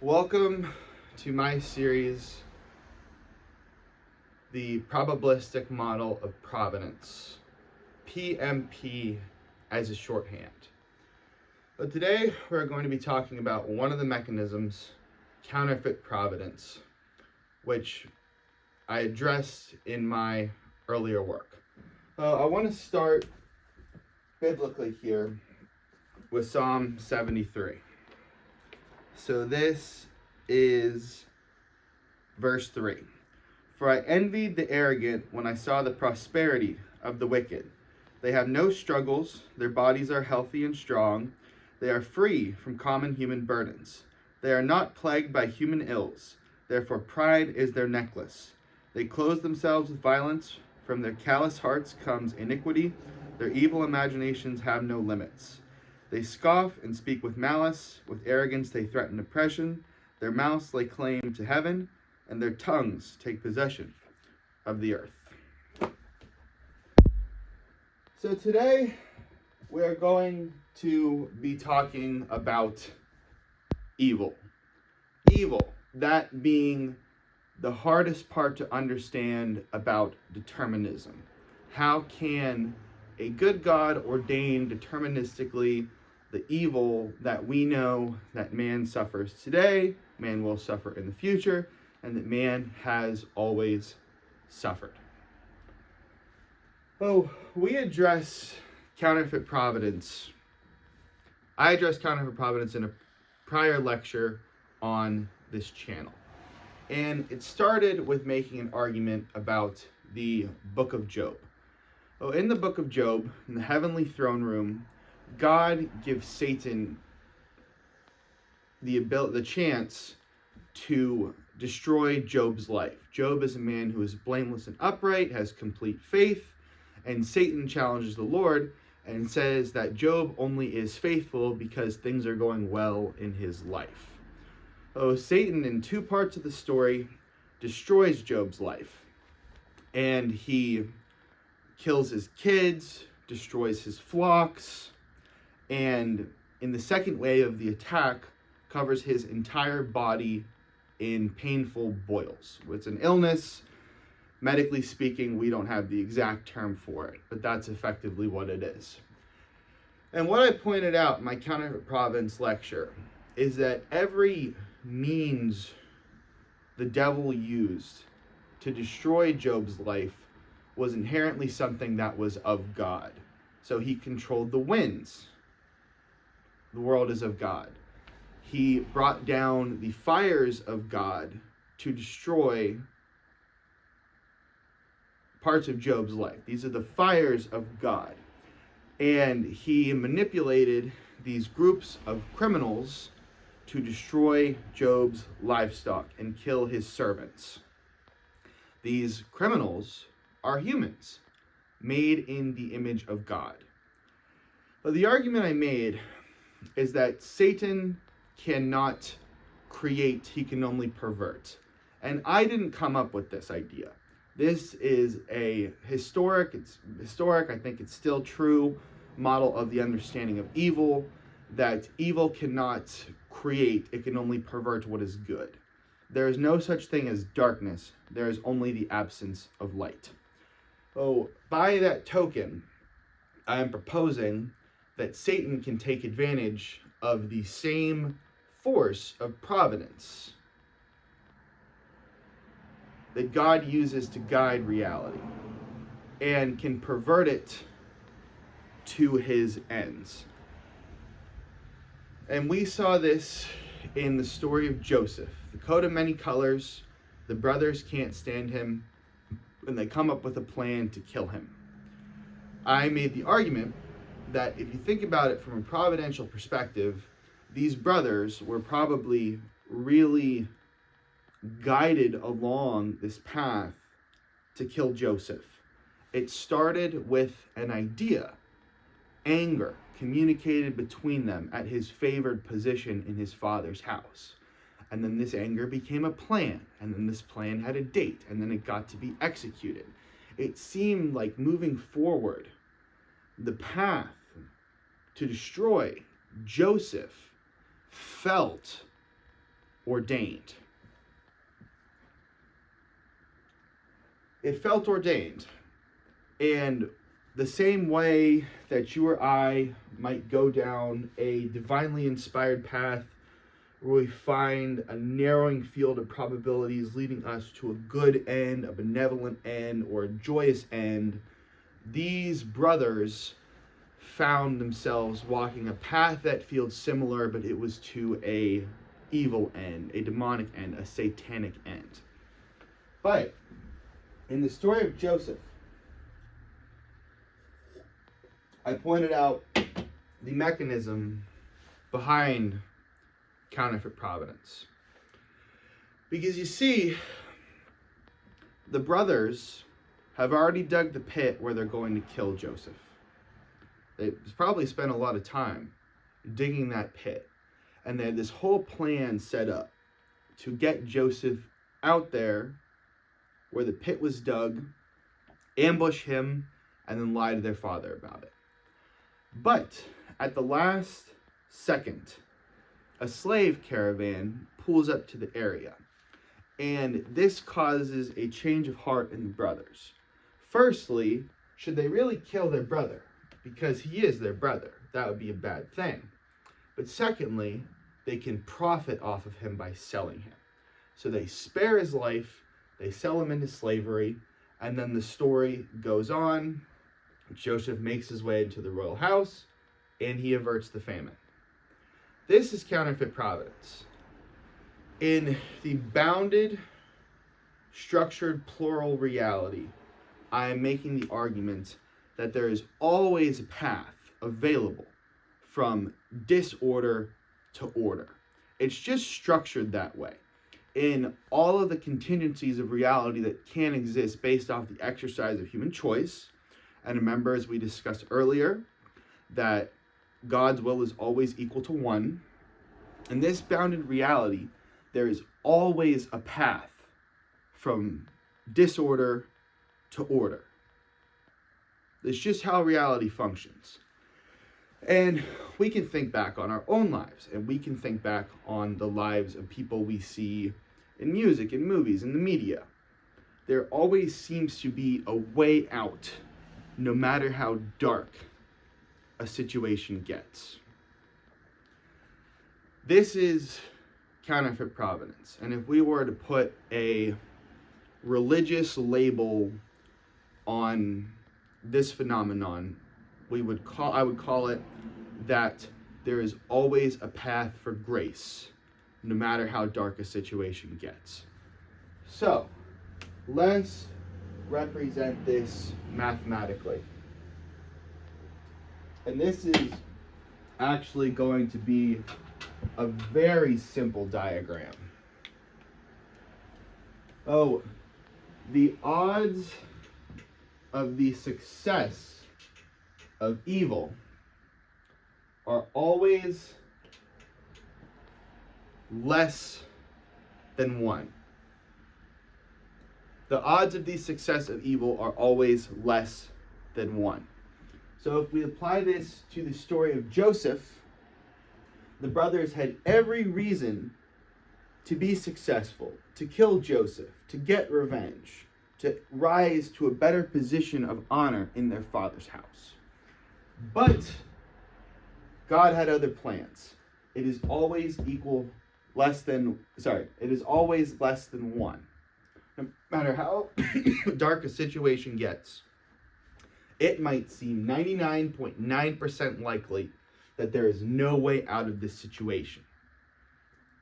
Welcome to my series, The Probabilistic Model of Providence, PMP as a shorthand. But today we're going to be talking about one of the mechanisms, counterfeit providence, which I addressed in my earlier work. I want to start biblically here with Psalm 73. So this is verse 3. For I envied the arrogant when I saw the prosperity of the wicked. They have no struggles, their bodies are healthy and strong, they are free from common human burdens. They are not plagued by human ills, therefore pride is their necklace. They clothe themselves with violence, from their callous hearts comes iniquity, their evil imaginations have no limits. They scoff and speak with malice, with arrogance they threaten oppression, their mouths lay claim to heaven, and their tongues take possession of the earth. So today we are going to be talking about evil. Evil, that being the hardest part to understand about determinism. How can a good God ordain deterministically the evil that we know that man suffers today, man will suffer in the future, and that man has always suffered? We address counterfeit providence. I addressed counterfeit providence in a prior lecture on this channel. And it started with making an argument about the book of Job. In the book of Job, in the heavenly throne room, God gives Satan the chance to destroy Job's life. Job is a man who is blameless and upright, has complete faith, and Satan challenges the Lord and says that Job only is faithful because things are going well in his life. Satan, in two parts of the story, destroys Job's life, and he kills his kids, destroys his flocks, and in the second wave of the attack, covers his entire body in painful boils. It's an illness. Medically speaking, we don't have the exact term for it, but that's effectively what it is. And what I pointed out in my Counterfeit Providence lecture is that every means the devil used to destroy Job's life was inherently something that was of God. So he controlled the winds. The world is of God. He brought down the fires of God to destroy parts of Job's life. These are the fires of God. And he manipulated these groups of criminals to destroy Job's livestock and kill his servants. These criminals are humans, made in the image of God. But the argument I made is that Satan cannot create, he can only pervert. And I didn't come up with this idea. This is a historic, I think it's still true, model of the understanding of evil, that evil cannot create, it can only pervert what is good. There is no such thing as darkness, there is only the absence of light. By that token, I am proposing that Satan can take advantage of the same force of providence that God uses to guide reality and can pervert it to his ends. And we saw this in the story of Joseph. The coat of many colors, the brothers can't stand him, and they come up with a plan to kill him. I made the argument that if you think about it from a providential perspective, these brothers were probably really guided along this path to kill Joseph. It started with an idea, anger communicated between them at his favored position in his father's house. And then this anger became a plan, and then this plan had a date, and then it got to be executed. It seemed like moving forward, the path to destroy Joseph felt ordained. It felt ordained. And the same way that you or I might go down a divinely inspired path where we find a narrowing field of probabilities leading us to a good end, a benevolent end, or a joyous end, these brothers found themselves walking a path that feels similar, but it was to a evil end, a demonic end, a satanic end. But in the story of Joseph, I pointed out the mechanism behind Counterfeit Providence. Because you see, the brothers have already dug the pit where they're going to kill Joseph. They probably spent a lot of time digging that pit. And they had this whole plan set up to get Joseph out there where the pit was dug, ambush him, and then lie to their father about it. But at the last second, a slave caravan pulls up to the area. And this causes a change of heart in the brothers. Firstly, should they really kill their brother? Because he is their brother. That would be a bad thing. But secondly, they can profit off of him by selling him. So they spare his life, they sell him into slavery, and then the story goes on. Joseph makes his way into the royal house, and he averts the famine. This is counterfeit providence. In the bounded, structured, plural reality, I am making the argument that there is always a path available from disorder to order. It's just structured that way. In all of the contingencies of reality that can exist based off the exercise of human choice, and remember, as we discussed earlier, that God's will is always equal to 1. In this bounded reality, there is always a path from disorder to order. It's just how reality functions. And we can think back on our own lives, and we can think back on the lives of people we see in music, in movies, in the media. There always seems to be a way out, no matter how dark a situation gets. This is counterfeit providence. And if we were to put a religious label on this phenomenon, I would call it that there is always a path for grace, no matter how dark a situation gets. So, let's represent this mathematically. And this is actually going to be a very simple diagram. Oh, the odds of the success of evil are always less than 1. The odds of the success of evil are always less than 1. So if we apply this to the story of Joseph, the brothers had every reason to be successful, to kill Joseph, to get revenge, to rise to a better position of honor in their father's house. But God had other plans. It is always less than 1. No matter how dark a situation gets, it might seem 99.9% likely that there is no way out of this situation.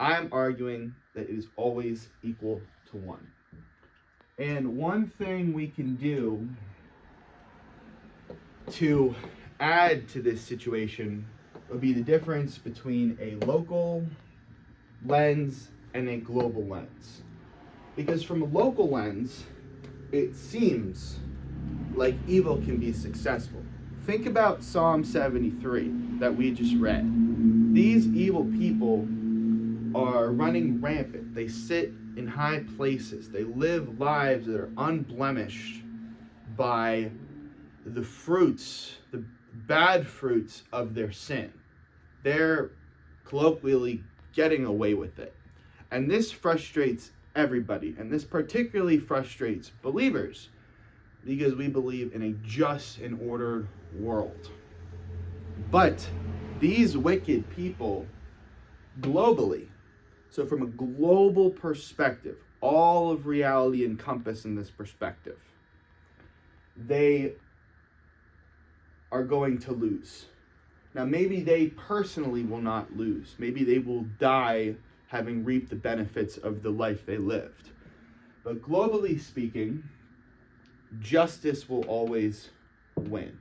I'm arguing that it is always equal to 1. And one thing we can do to add to this situation would be the difference between a local lens and a global lens. Because from a local lens, it seems like evil can be successful. Think about Psalm 73 that we just read. These evil people are running rampant. They sit in high places. They live lives that are unblemished by the fruits, the bad fruits of their sin. They're colloquially getting away with it. And this frustrates everybody, and this particularly frustrates believers because we believe in a just and ordered world. But these wicked people globally, so from a global perspective, all of reality encompassed in this perspective, they are going to lose. Now, maybe they personally will not lose. Maybe they will die having reaped the benefits of the life they lived. But globally speaking, justice will always win.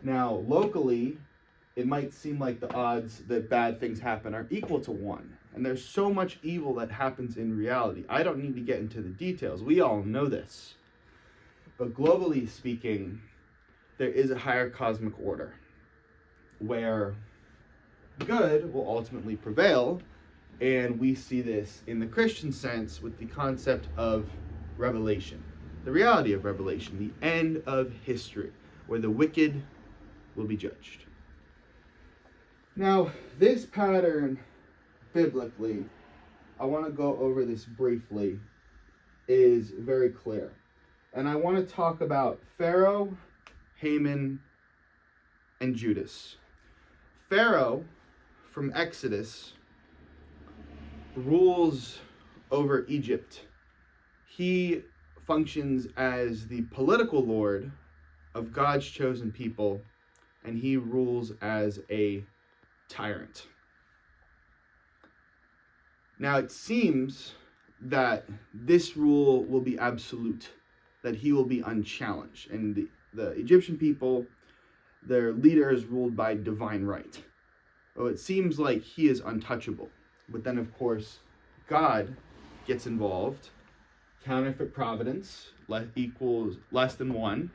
Now, locally, it might seem like the odds that bad things happen are equal to 1. And there's so much evil that happens in reality. I don't need to get into the details. We all know this. But globally speaking, there is a higher cosmic order where good will ultimately prevail. And we see this in the Christian sense with the concept of revelation, the reality of revelation, the end of history, where the wicked will be judged. Now, this pattern, biblically, I want to go over this briefly, is very clear. And I want to talk about Pharaoh, Haman, and Judas. Pharaoh, from Exodus, rules over Egypt. He functions as the political lord of God's chosen people, and he rules as a tyrant. Now, it seems that this rule will be absolute, that he will be unchallenged, and the Egyptian people, their leader is ruled by divine right. So it seems like he is untouchable. But then, of course, God gets involved. Counterfeit providence equals less than one,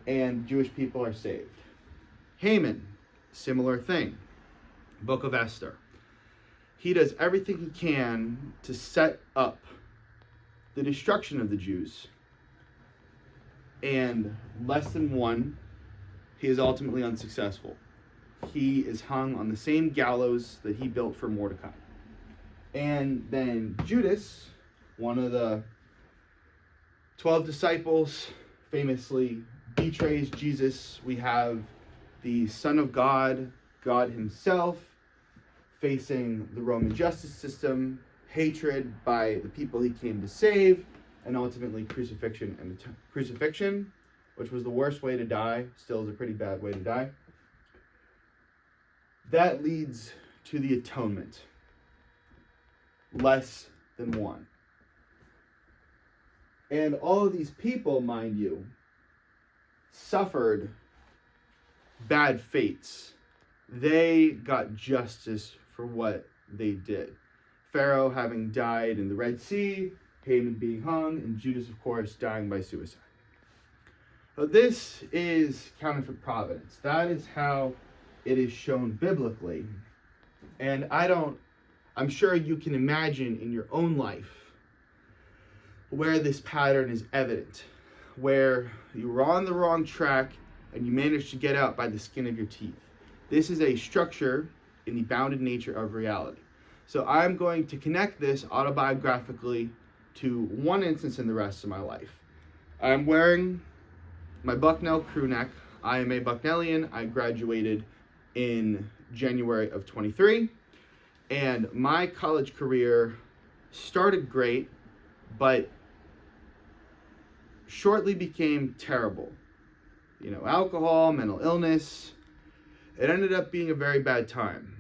and Jewish people are saved. Haman, similar thing. Book of Esther. He does everything he can to set up the destruction of the Jews. And less than one, he is ultimately unsuccessful. He is hung on the same gallows that he built for Mordecai. And then Judas, one of the 12 disciples, famously betrays Jesus. We have the Son of God, God himself, facing the Roman justice system, hatred by the people he came to save, and ultimately crucifixion. And the crucifixion, which was the worst way to die, still is a pretty bad way to die. That leads to the atonement. Less than one. And all of these people, mind you, suffered bad fates. They got justice for what they did. Pharaoh having died in the Red Sea, Haman being hung, and Judas, of course, dying by suicide. So this is counterfeit providence. That is how it is shown biblically. And I'm sure you can imagine in your own life where this pattern is evident, where you were on the wrong track and you managed to get out by the skin of your teeth. This is a structure in the bounded nature of reality. So I'm going to connect this autobiographically to one instance in the rest of my life. I'm wearing my Bucknell crew neck. I am a Bucknellian. I graduated in January of 23. And my college career started great, but shortly became terrible. Alcohol, mental illness. It ended up being a very bad time.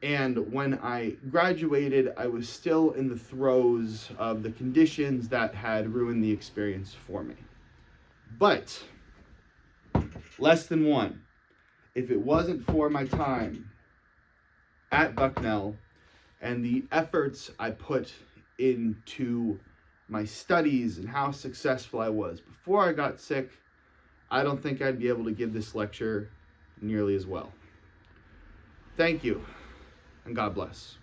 And when I graduated, I was still in the throes of the conditions that had ruined the experience for me. But less than one. If it wasn't for my time at Bucknell and the efforts I put into my studies and how successful I was before I got sick, I don't think I'd be able to give this lecture nearly as well. Thank you, and God bless.